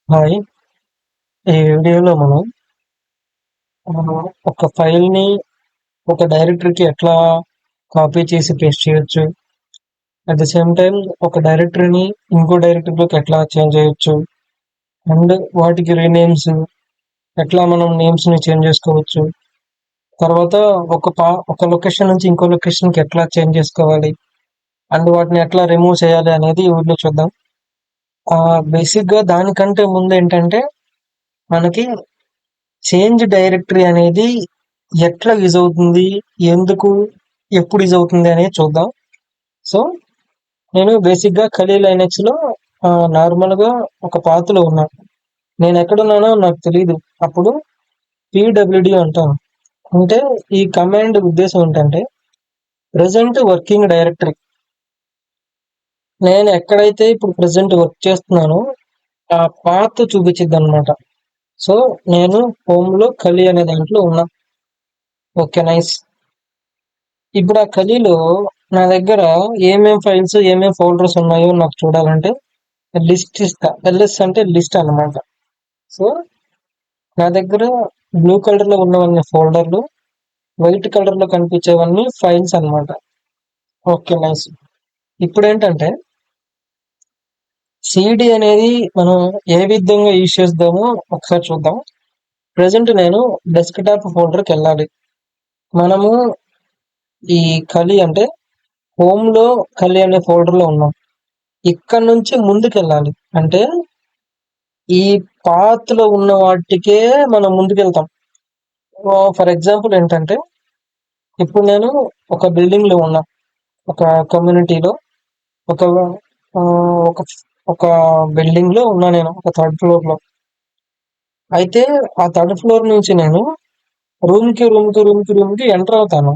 Hi! ఈ వీడియోలో మనం ఒక ఫైల్‌ని ఒక డైరెక్టరీకి ఎట్లా కాపీ చేసి పేస్ట్ చేయొచ్చు. అట్ ది సేమ్ టైమ్ ఒక డైరెక్టరీని ఇంకో డైరెక్టరీలోకి ఎట్లా చేంజ్ చేయొచ్చు. అండ్ వాటికి రీనేమ్స్ ఎట్లా మనం నేమ్స్‌ని చేంజ్ చేసుకోవచ్చు. తర్వాత ఒక లొకేషన్ నుంచి ఇంకో లొకేషన్‌కి ఎట్లా చేంజ్ చేసుకోవాలి. అండ్ వాటిని ఎట్లా రిమూవ్ చేయాలి అనేది ఈ వీడియోలో చూద్దాం. బేసిక్‌గా దానికంటే ముందేంటంటే మనకి చేంజ్ డైరెక్టరీ అనేది ఎట్లా యూజ్ అవుతుంది? ఎందుకు? ఎప్పుడు యూజ్ అవుతుంది అనేది చూద్దాం. సో, నేను బేసిక్‌గా ఖలీ లైనక్స్‌లో నార్మల్‌గా ఒక పాత్‌లో ఉన్నా. నేనెక్కడున్నానో నాకు తెలీదు. అప్పుడు పీడబ్ల్యూడీ అంటాను. అంటే ఈ కమాండ్ ఉద్దేశ్యం ఏంటంటే ప్రెజెంట్ వర్కింగ్ డైరెక్టరీ. నేను ఎక్కడైతే ఇప్పుడు ప్రెజెంట్ వర్క్ చేస్తున్నానో ఆ పాత్ చూపించిద్దనమాట. సో, నేను హోమ్‌లో ఖలీ అనే దాంట్లో ఉన్నా. ఓకే. నైస్. ఇప్పుడు ఆ ఖాళీలో నా దగ్గర ఏమేం ఫైల్స్, ఏమేం ఫోల్డర్స్ ఉన్నాయో నాకు చూడాలంటే లిస్ట్ ఇస్తా. ఎల్ఎస్ అంటే లిస్ట్ అన్నమాట. సో, నా దగ్గర బ్లూ కలర్‌లో ఉన్నవన్నీ ఫోల్డర్‌లు, వైట్ కలర్‌లో కనిపించేవన్నీ ఫైల్స్ అన్నమాట. ఓకే. నైస్. ఇప్పుడేంటంటే సీడీ అనేది మనం ఏ విధంగా యూజ్ చేద్దామో ఒకసారి చూద్దాం. ప్రెజెంట్ నేను డెస్క్‌టాప్ ఫోల్డర్‌కెళ్ళాలి. మనము ఈ ఖాళీ అంటే హోమ్‌లో ఖాళీ అనే ఫోల్డర్‌లో ఉన్నాం. ఇక్కడ నుంచి ముందుకెళ్ళాలి. అంటే ఈ పాత్‌లో ఉన్న వాటికే మనం ముందుకెళ్తాం. ఫర్ ఎగ్జాంపుల్ ఏంటంటే, ఇప్పుడు నేను ఒక బిల్డింగ్‌లో ఉన్నా. ఒక కమ్యూనిటీలో ఒక ఒక ఒక బిల్డింగ్‌లో ఉన్నా నేను. ఒక థర్డ్ ఫ్లోర్‌లో. అయితే ఆ థర్డ్ ఫ్లోర్ నుంచి నేను రూమ్‌కి ఎంటర్ అవుతాను.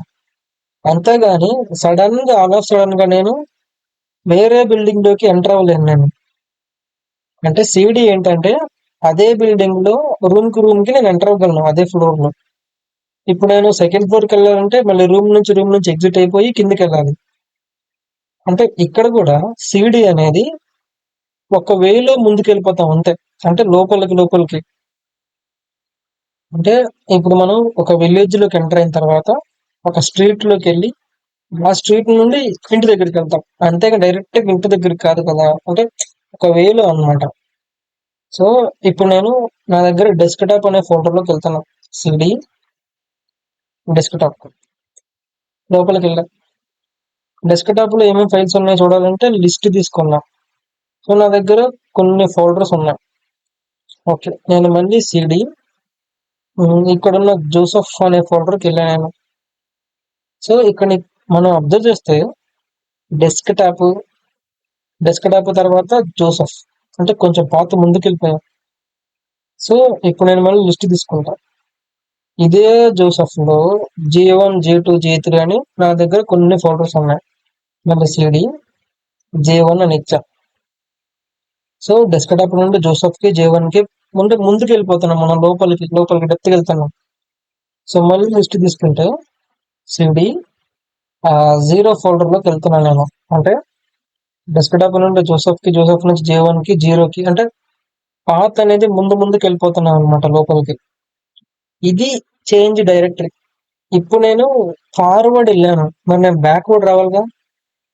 అంతేగాని సడన్‌గా నేను వేరే బిల్డింగ్‌లోకి ఎంటర్ అవ్వలేను నేను. అంటే సీడీ ఏంటంటే, అదే బిల్డింగ్‌లో రూమ్‌కి నేను ఎంటర్ అవ్వగలను అదే ఫ్లోర్‌లో. ఇప్పుడు నేను సెకండ్ ఫ్లోర్‌కెళ్ళాలంటే మళ్ళీ రూమ్ నుంచి ఎగ్జిట్ అయిపోయి కిందకెళ్ళాలి. అంటే ఇక్కడ కూడా సీడీ అనేది ఒక వేలో ముందుకెళ్ళిపోతాం అంతే. అంటే లోపలికి. అంటే ఇప్పుడు మనం ఒక విలేజ్‌లోకి ఎంటర్ అయిన తర్వాత ఒక స్ట్రీట్‌లోకెళ్ళి ఆ స్ట్రీట్ నుండి ఇంటి దగ్గరికెళ్తాం. అంతేగా డైరెక్ట్‌గా ఇంటి దగ్గరికి కాదు కదా! అంటే ఒక వేలో అన్నమాట. సో, ఇప్పుడు నేను నా దగ్గర డెస్క్‌టాప్ అనే ఫోల్డర్‌లోకెళ్తున్నా. CD desktop లోపలికెళ్ళా. డెస్క్‌టాప్‌లో ఏమేమి ఫైల్స్ ఉన్నాయో చూడాలంటే లిస్ట్ తీసుకున్నా. సో, నా దగ్గర కొన్ని ఫోల్డర్స్ ఉన్నాయి. ఓకే. నేను మళ్ళీ సీడీ ఇక్కడున్న జోసెఫ్ అనే ఫోల్డర్‌కెళ్ళా నేను. సో, ఇక్కడ మనం అబ్జర్వ్ చేస్తే డెస్క్‌టాప్, డెస్క్‌టాప్ తర్వాత జోసెఫ్. అంటే కొంచెం పాత ముందుకెళ్ళిపోయాం. సో, ఇప్పుడు నేను మళ్ళీ లిస్ట్ తీసుకుంటా. ఇదే జోసెఫ్‌లో జే1, జే2, జే3 అని నా దగ్గర కొన్ని ఫోల్డర్స్ ఉన్నాయి. మళ్ళీ సీడీ జే1 అని ఇచ్చా. సో, డెస్క్‌టాప్ నుండి జోసెఫ్‌కి, జే1కి ముందుకెళ్ళిపోతున్నాం మనం లోపలికి డెప్త్‌కెళ్తున్నాం. సో, మళ్ళీ లిస్ట్ తీసుకుంటే సీడీ 0 ఫోల్డర్‌లోకెళ్తున్నా నేను. అంటే డెస్క్‌టాప్ నుండి జోసెఫ్ నుంచి జే1కి, జీరోకి అంటే పాత్ అనేది ముందుకెళ్ళిపోతున్నాం అనమాట లోపలికి. ఇది చేంజ్ డైరెక్టరీ. ఇప్పుడు నేను ఫార్వర్డ్ ఎళ్ళాను. మరి నేను బ్యాక్‌వర్డ్ రావాలిగా.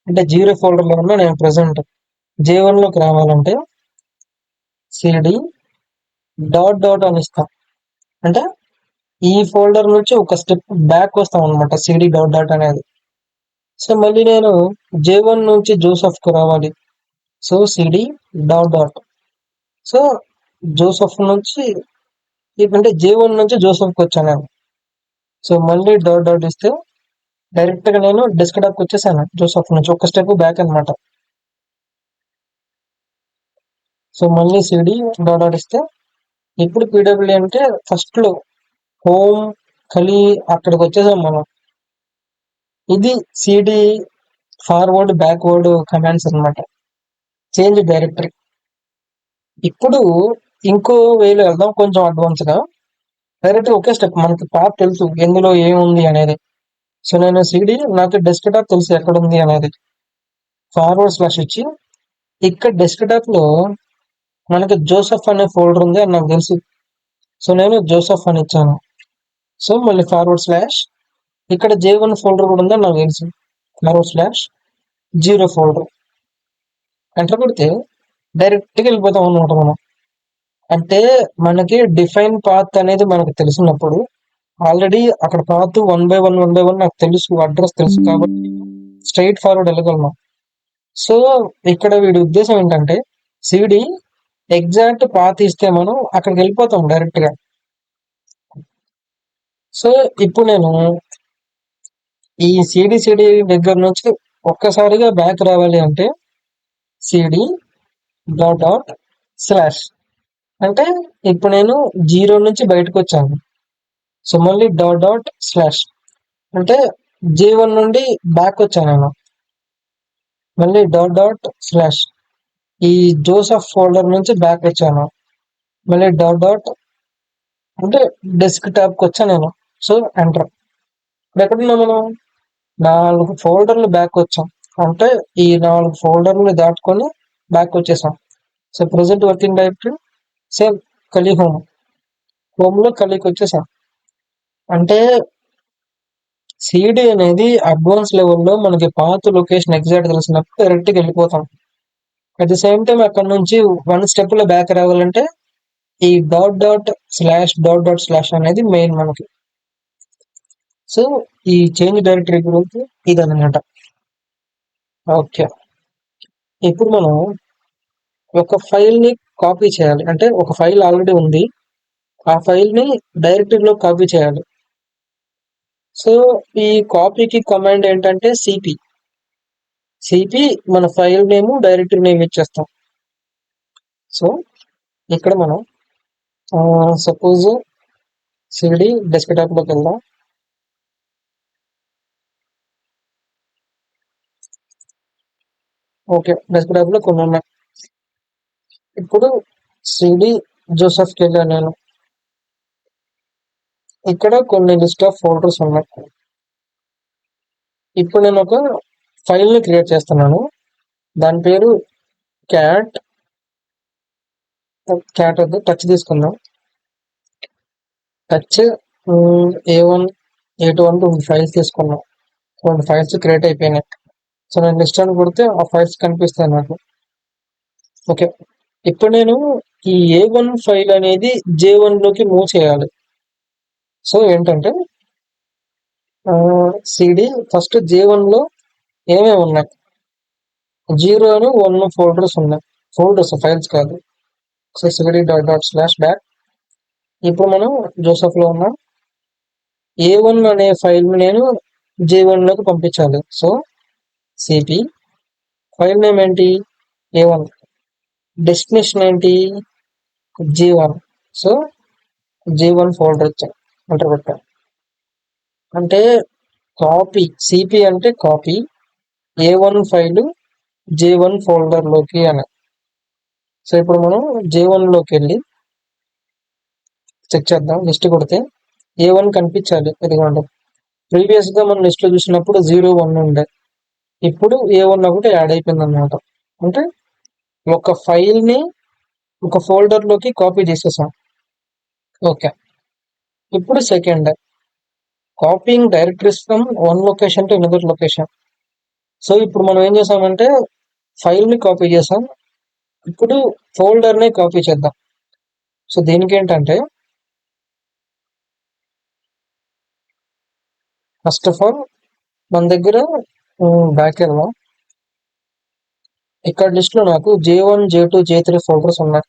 అంటే 0 ఫోల్డర్‌లో ఉన్నా నేను ప్రెజెంట్. జే1లోకి రావాలంటే సీడీ డాట్ అని ఇస్తా. అంటే ఈ ఫోల్డర్ నుంచి ఒక స్టెప్ బ్యాక్ వస్తామనమాట సీడీ డాట్ అనేది. సో, మళ్ళీ నేను జే1 నుంచి జోసెఫ్‌కి రావాలి. So, CD dot. So, Joseph నుంచి అంటే జే1 నుంచి జోసెఫ్‌కొచ్చాను నేను. సో, మళ్ళీ డాట్ ఇస్తే డైరెక్ట్‌గా నేను డెస్క్‌టాప్‌కొచ్చేసాను జోసెఫ్ నుంచి. ఒక స్టెప్ బ్యాక్ అనమాట. సో, మళ్ళీ సీడీ డాట్ ఇస్తే ఇప్పుడు పీడబ్ల్యూడీ అంటే ఫస్ట్‌లో హోమ్, ఖాళీ అక్కడికొచ్చేసాం మనం. ఇది సీడీ ఫార్వర్డ్, బ్యాక్వర్డ్ కమాండ్స్ అనమాట. Change directory. ఇప్పుడు ఇంకో వేలో వెళ్దాం కొంచెం అడ్వాన్స్‌గా. డైరెక్ట్‌గా ఒకే స్టెప్ మనకి పాత్ తెలుసు ఎందులో ఏముంది అనేది. సో, నేను సీడీ నాకు డెస్క్‌టాప్ తెలుసు ఎక్కడుంది అనేది. ఫార్వర్డ్ స్లాష్ ఇచ్చి ఇక్కడ డెస్క్‌టాప్‌లో మనకి జోసెఫ్ అనే ఫోల్డర్ ఉంది అని నాకు తెలుసు. సో నేను జోసెఫ్ అని ఇచ్చాను. సో మళ్ళీ ఫార్వర్డ్ స్లాష్ ఇక్కడ J1 ఫోల్డర్ కూడా ఉందని నాకు తెలుసు. ఫార్వర్డ్ స్లాష్ 0 ఫోల్డర్ ఎంటర్ కొడితే డైరెక్ట్గా వెళ్ళిపోతాం అనమాట మనం. అంటే మనకి డిఫైన్ పాత్ అనేది మనకు తెలిసినప్పుడు ఆల్రెడీ అక్కడ పాత్ 1 by 1 నాకు తెలుసు, అడ్రస్ తెలుసు కాబట్టి స్ట్రైట్ ఫార్వర్డ్ వెళ్ళగలను. సో ఇక్కడ వీడి ఉద్దేశం ఏంటంటే సిడి ఎగ్జాక్ట్ పాత్ ఇస్తే మనం అక్కడికి వెళ్ళిపోతాం డైరెక్ట్ గా. సో ఇప్పుడు నేను ఈ సిడి దగ్గర నుంచి ఒక్కసారిగా బ్యాక్ రావాలి అంటే సిడి డాట్ డాట్ స్లాష్ అంటే ఇప్పుడు నేను 0 నుంచి బయటకు వచ్చాను. సో మళ్ళీ డాట్ డాట్ స్లాష్ అంటే J1 నుండి బ్యాక్ వచ్చాను నేను. మళ్ళీ dot dot slash E Joseph folder నుంచి బ్యాక్ వచ్చాను. మళ్ళీ డాట్ డాట్ అంటే డెస్క్ టాప్కి వచ్చాను నేను. So enter. ఇప్పుడు ఎక్కడున్నా మనం 4 ఫోల్డర్లు బ్యాక్ వచ్చాం. అంటే ఈ 4 ఫోల్డర్లు దాటుకొని బ్యాక్ వచ్చేసాం. So present working directory same Kali హోమ్లో కలికి వచ్చేసాం. అంటే సిడి అనేది అడ్వాన్స్ లెవెల్లో మనకి పాత లొకేషన్ ఎగ్జాక్ట్ తెలిసినప్పుడు డైరెక్ట్గా వెళ్ళిపోతాం. అట్ ది సేమ్ టైం అక్కడ నుంచి 1 స్టెప్ లో బ్యాక్ రావాలంటే ఈ డాట్ డాట్ స్లాష్ అనేది మెయిన్ మనకి. సో ఈ చేంజ్ డైరెక్టరీ గురించి ఇదన్నమాట. ఓకే, ఇప్పుడు మనం ఒక ఫైల్ ని కాపీ చేయాలి. అంటే ఒక ఫైల్ ఆల్రెడీ ఉంది, ఆ ఫైల్ ని డైరెక్టరీలో కాపీ చేయాలి. సో ఈ కాపీకి కమాండ్ ఏంటంటే సిపి మన ఫైల్ నేమ్ డైరెక్టరీ నేమ్ ఇచ్చేస్తాం. సో ఇక్కడ మనం సపోజ్ సిడి డెస్క్టాప్ లోకి వెళ్దాం. ఓకే, డెస్క్టాప్ లో కొన్ని ఉన్నాయి. ఇప్పుడు సిడి జోసెఫ్కి వెళ్ళాను నేను. ఇక్కడ కొన్ని లిస్ట్ ఆఫ్ ఫోల్డర్స్ ఉన్నాయి. ఇప్పుడు నేను ఒక ఫైల్ ని క్రియేట్ చేస్తున్నాను. దాని పేరు క్యాట్ వద్ద టచ్ తీసుకుందాం. టచ్ A1 A2 అంటూ ఫైల్స్ తీసుకున్నాం. 2 ఫైల్స్ క్రియేట్ అయిపోయినాయి. సో నేను లిస్ట్ అని కొడితే ఆ ఫైల్స్ కనిపిస్తాయి నాకు. ఓకే, ఇప్పుడు నేను ఈ A1 ఫైల్ అనేది J1 లోకి మూవ్ చేయాలి. సో ఏంటంటే సిడి ఫస్ట్ J1 లో ఏమేమి ఉన్నాయి, 0 అని 1 ఫోల్డర్స్ ఉన్నాయి. ఫైల్స్ కాదు. So CD dot dot slash back. ఇప్పుడు మనం జోసెఫ్ లో ఉన్నాం. A1 అనే ఫైల్ నేను J1 లోకి పంపించాలి. సో సిపి ఫైల్ నేమ్ ఏంటి A1, డెస్టినేషన్ ఏంటి J1. సో J1 ఫోల్డర్ ఇచ్చాను, ఎంటర్ పెట్టాను. అంటే కాపీ, సిపి అంటే copy, A1 file J1 folder లోకి అని. సో ఇప్పుడు మనం J1 లోకి వెళ్ళి చెక్ చేద్దాం. లిస్ట్ కొడితే A1 కనిపించాలి. ఇదిగోండి, ప్రీవియస్ గా మనం లిస్ట్ లో చూసినప్పుడు 0 1 ఉండే, ఇప్పుడు A1 ఒకటి యాడ్ అయిపోయింది అనమాట. అంటే ఒక ఫైల్ ని ఒక ఫోల్డర్ లోకి కాపీ చేసేసాం. ఓకే, ఇప్పుడు second, copying directories from one location to another location. So ఇప్పుడు మనం ఏం చేసామంటే ఫైల్ ని కాపీ చేసాం, ఇప్పుడు ఫోల్డర్ ని కాపీ చేద్దాం. సో దీనికి ఏంటంటే ఫస్ట్ ఆఫ్ ఆల్ మన దగ్గర బ్యాక్ వెళ్దాం. ఇక్కడ లిస్ట్ లో నాకు J1 J2 J3 ఫోల్డర్స్ ఉన్నాయి.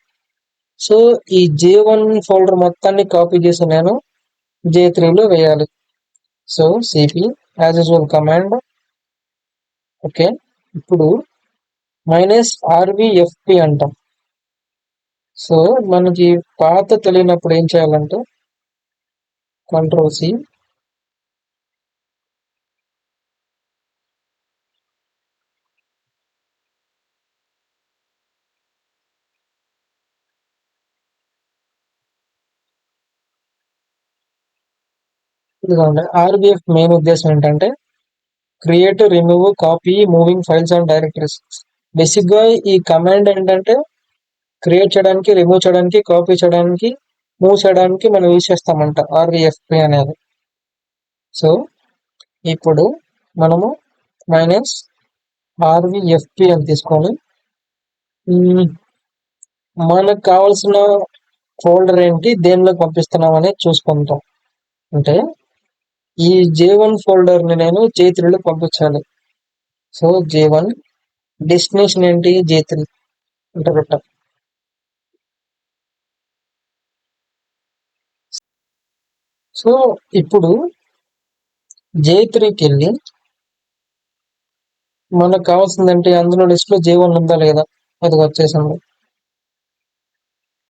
సో ఈ J1 ఫోల్డర్ మొత్తాన్ని కాపీ చేసి నేను J3 లో వేయాలి. So CP as usual command. Okay, ఇప్పుడు -rvfp అంటాం. సో మనకి పాత తెలియనప్పుడు ఏం చేయాలంటే Ctrl+C, ఇదిగోండి. RVF మెయిన్ ఉద్దేశం ఏంటంటే create, remove, copy, moving files and directories. Basic గా ఈ కమాండ్ ఏంటంటే క్రియేట్ చేయడానికి, రిమూవ్ చేయడానికి, కాపీ చేయడానికి, మూవ్ చేయడానికి మనం యూజ్ చేస్తామంట ఆర్విఎఫ్పి అనేది. సో ఇప్పుడు మనము మైనస్ ఆర్విఎఫ్పి అని తీసుకొని మనకు కావాల్సిన ఫోల్డర్ ఏంటి, దేనిలోకి పంపిస్తున్నాం అనేది చూసుకుంటాం. అంటే ఈ J1 ఫోల్డర్ని నేను J3లో పంపించాలి. సో J1 డెస్టినేషన్ ఏంటి, J3 అంటే పెట్టాం. సో ఇప్పుడు J3కి వెళ్ళి మనకు కావాల్సిందంటే అందులో లిస్ట్ లో J1 ఉందా లేదా, అది వచ్చేసింది.